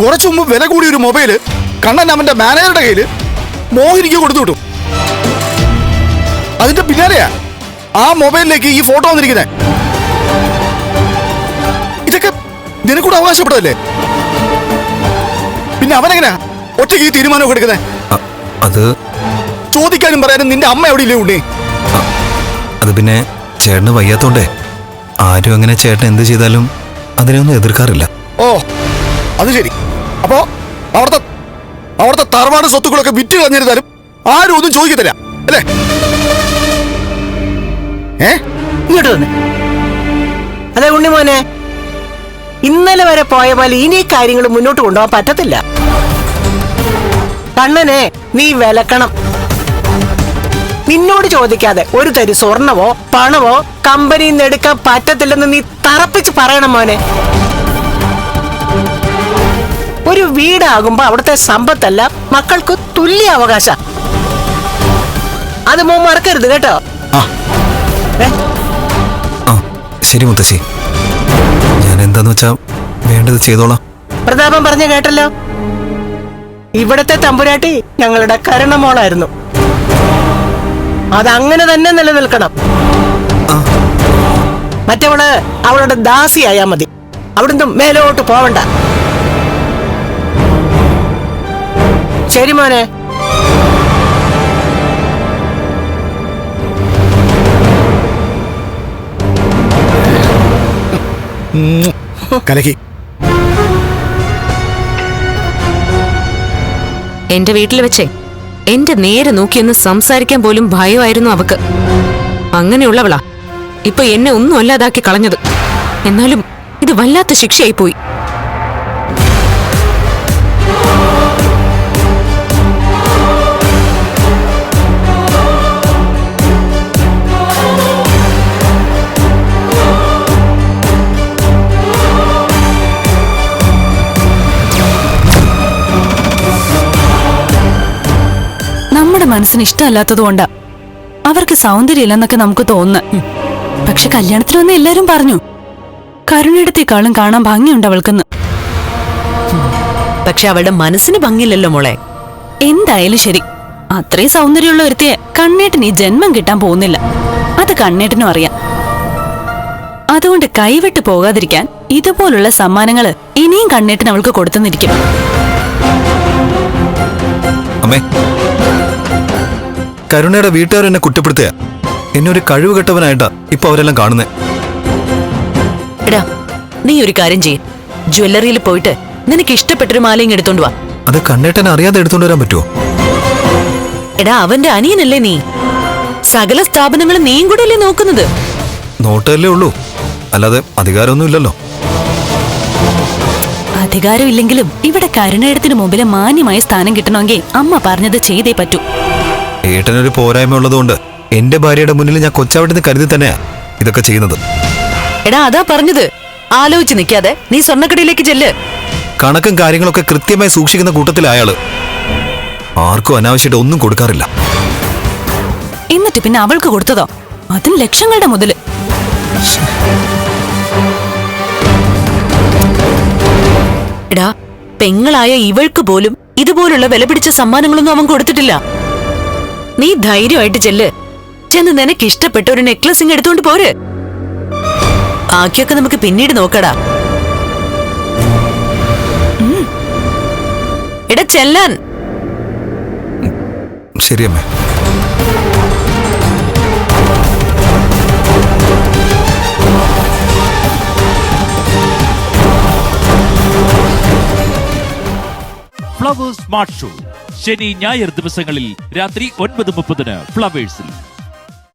കുറച്ചു മുമ്പ് വില കൂടിയ ഒരു മൊബൈല് കണ്ണൻ അവന്റെ മാനേജറുടെ കയ്യില് മോഹിനിക്ക് കൊടുത്തു വിട്ടു. അതിന്റെ പിന്നാലെയാ ആ മൊബൈലിലേക്ക് ഈ ഫോട്ടോ വന്നിരിക്കുന്നത്. ഇതൊക്കെ നിനക്കൂടെ അവകാശപ്പെട്ടതല്ലേ? പിന്നെ അവനെങ്ങനെയാ ഒറ്റയ്ക്ക് ഈ തീരുമാനമൊക്കെ എടുക്കുന്നത്? അത് ചോദിക്കാനും പറയാനും നിന്റെ അമ്മ എവിടെ ഇല്ലേ ഉണ്ണി? അത് പിന്നെ ചേട്ടന് വയ്യാത്തോണ്ടേ ആരും അങ്ങനെ ചേട്ടൻ എന്ത് ചെയ്താലും അതിനൊന്നും എതിർക്കാറില്ല. ഓ അത് ശരി. അപ്പോ അവിടുത്തെ തറവാട് സ്വത്തുക്കളൊക്കെ വിറ്റ് കളഞ്ഞിരുന്നാലും ആരും ഒന്നും ചോദിക്കത്തില്ല അല്ലേ? ഇങ്ങോട്ട് വന്ന്. അതെ ഉണ്ണിമോനെ, ഇന്നലെ വരെ പോയ പോലെ ഇനി കാര്യങ്ങൾ മുന്നോട്ട് കൊണ്ടുപോകാൻ പറ്റത്തില്ല. കണ്ണനെ നീ വിലക്കണം. നിന്നോട് ചോദിക്കാതെ ഒരു തരി സ്വർണവോ പണവോ കമ്പനിയിൽ നിന്ന് എടുക്കാൻ പറ്റത്തില്ലെന്ന് നീ തറപ്പിച്ച് പറയണം മോനെ. ഒരു വീടാകുമ്പോ അവിടുത്തെ സമ്പത്തല്ല മക്കൾക്ക് തുല്യ അവകാശ. അത് മോൻ മറക്കരുത് കേട്ടോ. ശരി മുത്തശ്ശി, ഞാൻ എന്താന്ന് വെച്ചാ വേണ്ടത് ചെയ്തോളാം. പ്രതാപൻ പറഞ്ഞ കേട്ടല്ലോ, ഇവിടത്തെ തമ്പുരാട്ടി ഞങ്ങളുടെ കരുണമോളായിരുന്നു. അതങ്ങനെ തന്നെ നിലനിൽക്കണം. മറ്റവള് അവളുടെ ദാസിയായാ മതി, അവിടുന്ന് മേലോട്ട് പോവണ്ട. ശരി മോനെ. കലക്കി. എന്റെ വീട്ടിൽ വെച്ചേ എന്റെ നേരെ നോക്കിയൊന്ന് സംസാരിക്കാൻ പോലും ഭയമായിരുന്നു അവക്ക്. അങ്ങനെയുള്ളവളാ ഇപ്പൊ എന്നെ ഒന്നും അല്ലാതാക്കി കളഞ്ഞത്. എന്നാലും ഇത് വല്ലാത്ത ശിക്ഷയായി പോയി. നമ്മുടെ മനസ്സിന് ഇഷ്ടമല്ലാത്തതുകൊണ്ടാ അവർക്ക് സൗന്ദര്യമില്ലെന്നൊക്കെ നമുക്ക് തോന്നുന്നു. പക്ഷെ കല്യാണത്തിന് വന്ന് എല്ലാരും പറഞ്ഞു കരുണയിടത്തേക്കാളും കാണാൻ ഭംഗിയുണ്ട് അവൾക്കെന്ന്. പക്ഷെ അവളുടെ മനസ്സിന് ഭംഗിയില്ലല്ലോ മോളെ. എന്തായാലും ശരി, അത്രയും സൗന്ദര്യമുള്ള ഒരുത്തിയെ കണ്ണേട്ടന് ഈ ജന്മം കിട്ടാൻ പോകുന്നില്ല. അത് കണ്ണേട്ടനും അറിയാം. അതുകൊണ്ട് കൈവിട്ട് പോകാതിരിക്കാൻ ഇതുപോലുള്ള സമ്മാനങ്ങള് ഇനിയും കണ്ണേട്ടൻ അവൾക്ക് കൊടുത്തുന്നിരിക്കും. അമ്മേ, കരുണയുടെ വീട്ടുകാർ എന്നെ കുറ്റപ്പെടുത്തുക. എന്നെ ഒരു കഴിവ് കെട്ടവനായിട്ടാ ഇപ്പൊ അവരെല്ലാം കാണുന്നേ. എടാ, നീ ഒരു കാര്യം ചെയ്യ്, ജ്വല്ലറിയിൽ പോയിട്ട് നിനക്ക് ഇഷ്ടപ്പെട്ടൊരു മാലയും എടുത്തോണ്ട് വാ. അത് കണ്ണേട്ടൻ അറിയാതെ എടുത്തോണ്ട് വരാൻ പറ്റുമോ? എടാ, അവന്റെ അനിയനല്ലേ നീ. സകല സ്ഥാപനങ്ങളും നീയും കൂടെ അല്ലേ നോക്കുന്നത്. നോട്ടല്ലേ ഉള്ളൂ, അല്ലാതെ അധികാരമൊന്നും ഇല്ലല്ലോ. അധികാരമില്ലെങ്കിലും ഇവിടെ കരുണയിടത്തിന് മുമ്പിൽ മാന്യമായ സ്ഥാനം കിട്ടണമെങ്കിൽ അമ്മ പറഞ്ഞത് ചെയ്തേ പറ്റൂ. ഏട്ടനൊരു പോരായ്മ ഉള്ളതുകൊണ്ട് എന്റെ ഭാര്യയുടെ മുന്നിൽ ഞാൻ കൊച്ചാവട്ടെന്ന് കരുതി തന്നെയാ ഇതൊക്കെ ചെയ്യുന്നത്. എടാ, അതാ പറഞ്ഞത്, ആലോചിച്ച് നിൽക്കാതെ നീ സ്വർണ്ണക്കടയിലേക്ക് ചെല്ല്. കണക്കും കാര്യങ്ങളൊക്കെ കൃത്യമായി സൂക്ഷിക്കുന്ന കൂട്ടത്തിലെ അയാള് ആർക്കും അനാവശ്യമായിട്ട് ഒന്നും കൊടുക്കാറില്ല. എന്നിട്ട് പിന്നെ അവൾക്ക് കൊടുത്തതോ? അതിന് ലക്ഷങ്ങളുടെ മുതല്. എടാ, പെങ്ങളായ ഇവൾക്ക് പോലും ഇതുപോലുള്ള വില പിടിച്ച സമ്മാനങ്ങളൊന്നും അവൻ കൊടുത്തിട്ടില്ല. നീ ധൈര്യമായിട്ട് ചെല്ല്. ചെന്ന് നിനക്ക് ഇഷ്ടപ്പെട്ട ഒരു നെക്ലസ് ഇങ്ങ് എടുത്തോണ്ട് പോര്. ബാക്കിയൊക്കെ നമുക്ക് പിന്നീട് നോക്കടാ. എടാ, ചെല്ലാൻ. ശരിയമ്മേ. ഫ്ലവേഴ്സ് സ്മാർട്ട് ഷോ ശനി ഞായർ ദിവസങ്ങളിൽ രാത്രി 9:30 ഫ്ലവേഴ്സിൽ.